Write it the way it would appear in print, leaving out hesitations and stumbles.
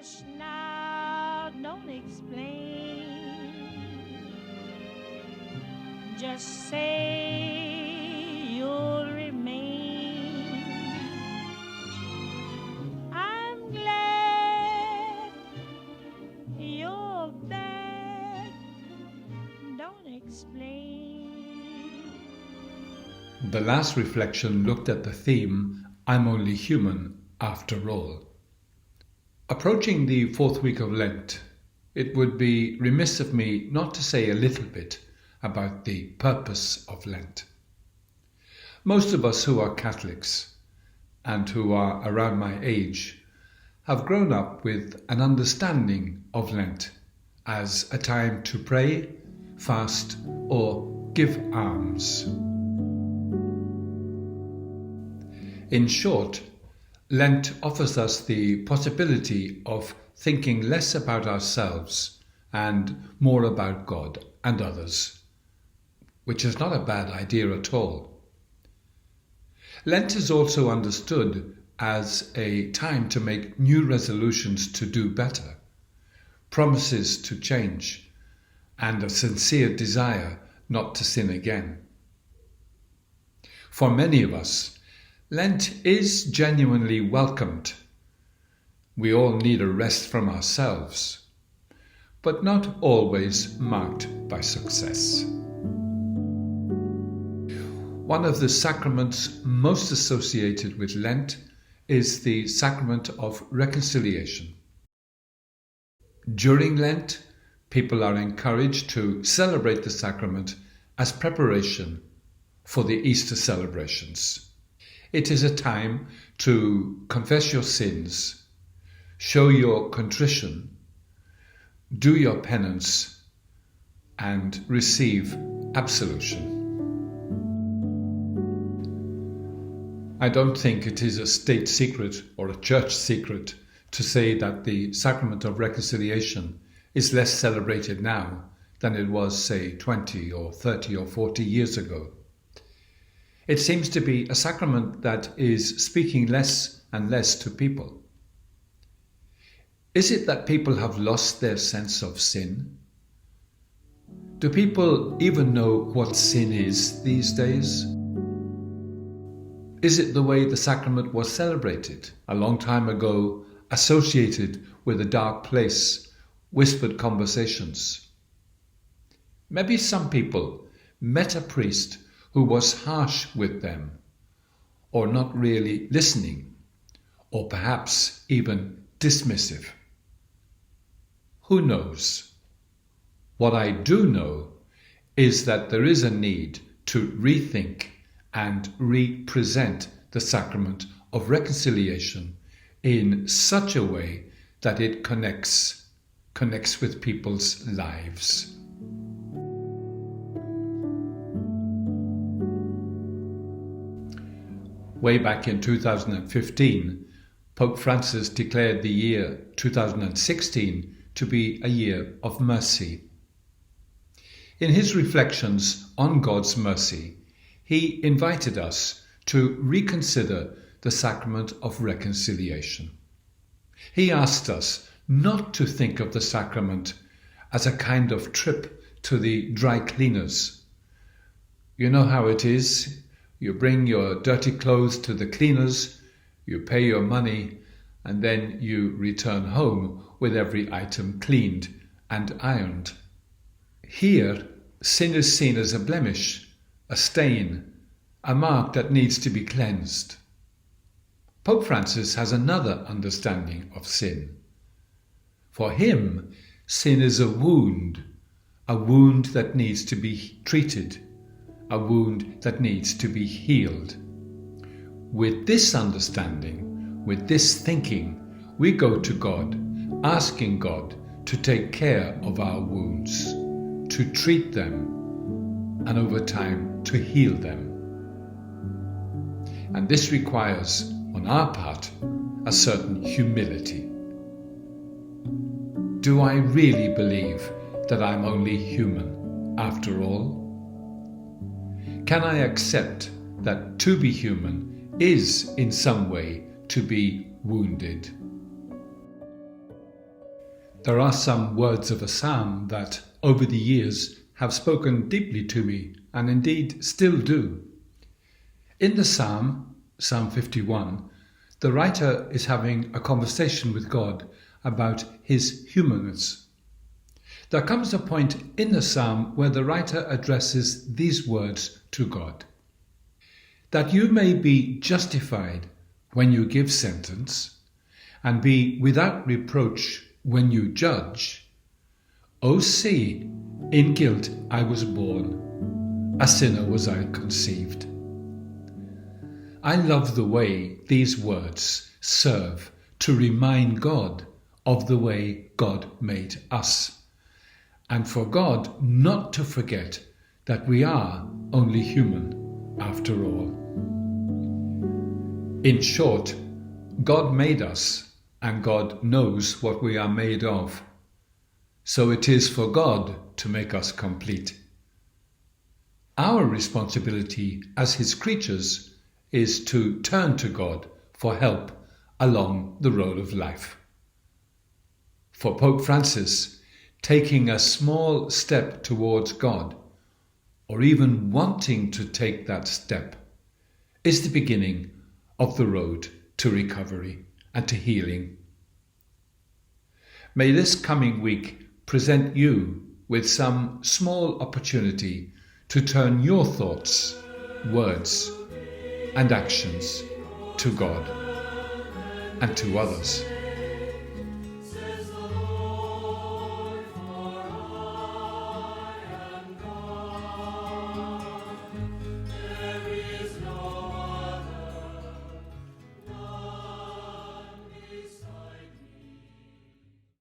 Hush now, don't explain. Just say you'll remain. I'm glad you're back. Don't explain. The last reflection looked at the theme, I'm only human after all. Approaching the fourth week of Lent, it would be remiss of me not to say a little bit about the purpose of Lent. Most of us who are Catholics and who are around my age have grown up with an understanding of Lent as a time to pray, fast, or give alms. In short, Lent offers us the possibility of thinking less about ourselves and more about God and others, which is not a bad idea at all. Lent is also understood as a time to make new resolutions to do better, promises to change, and a sincere desire not to sin again. For many of us, Lent is genuinely welcomed. We all need a rest from ourselves, but not always marked by success. One of the sacraments most associated with Lent is the sacrament of reconciliation. During Lent, people are encouraged to celebrate the sacrament as preparation for the Easter celebrations. It is a time to confess your sins, show your contrition, do your penance, and receive absolution. I don't think it is a state secret or a church secret to say that the sacrament of reconciliation is less celebrated now than it was, say, 20 or 30 or 40 years ago. It seems to be a sacrament that is speaking less and less to people. Is it that people have lost their sense of sin? Do people even know what sin is these days? Is it the way the sacrament was celebrated a long time ago, associated with a dark place, whispered conversations? Maybe some people met a priest who was harsh with them, or not really listening, or perhaps even dismissive. Who knows? What I do know is that there is a need to rethink and re-present the sacrament of reconciliation in such a way that it connects with people's lives. Way back in 2015, Pope Francis declared the year 2016 to be a year of mercy. In his reflections on God's mercy, he invited us to reconsider the sacrament of reconciliation. He asked us not to think of the sacrament as a kind of trip to the dry cleaners. You know how it is. You bring your dirty clothes to the cleaners, you pay your money, and then you return home with every item cleaned and ironed. Here, sin is seen as a blemish, a stain, a mark that needs to be cleansed. Pope Francis has another understanding of sin. For him, sin is a wound that needs to be treated, a wound that needs to be healed. With this understanding, with this thinking, we go to God, asking God to take care of our wounds, to treat them, and over time to heal them. And this requires, on our part, a certain humility. Do I really believe that I'm only human after all? Can I accept that to be human is in some way to be wounded? There are some words of a psalm that, over the years, have spoken deeply to me, and indeed still do. In the psalm, Psalm 51, the writer is having a conversation with God about his humanness. There comes a point in the psalm where the writer addresses these words to God. That you may be justified when you give sentence, and be without reproach when you judge. O see, in guilt I was born, a sinner was I conceived. I love the way these words serve to remind God of the way God made us, and for God not to forget that we are only human after all. In short, God made us, and God knows what we are made of. So it is for God to make us complete. Our responsibility as His creatures is to turn to God for help along the road of life. For Pope Francis, taking a small step towards God, or even wanting to take that step, is the beginning of the road to recovery and to healing. May this coming week present you with some small opportunity to turn your thoughts, words, and actions to God and to others.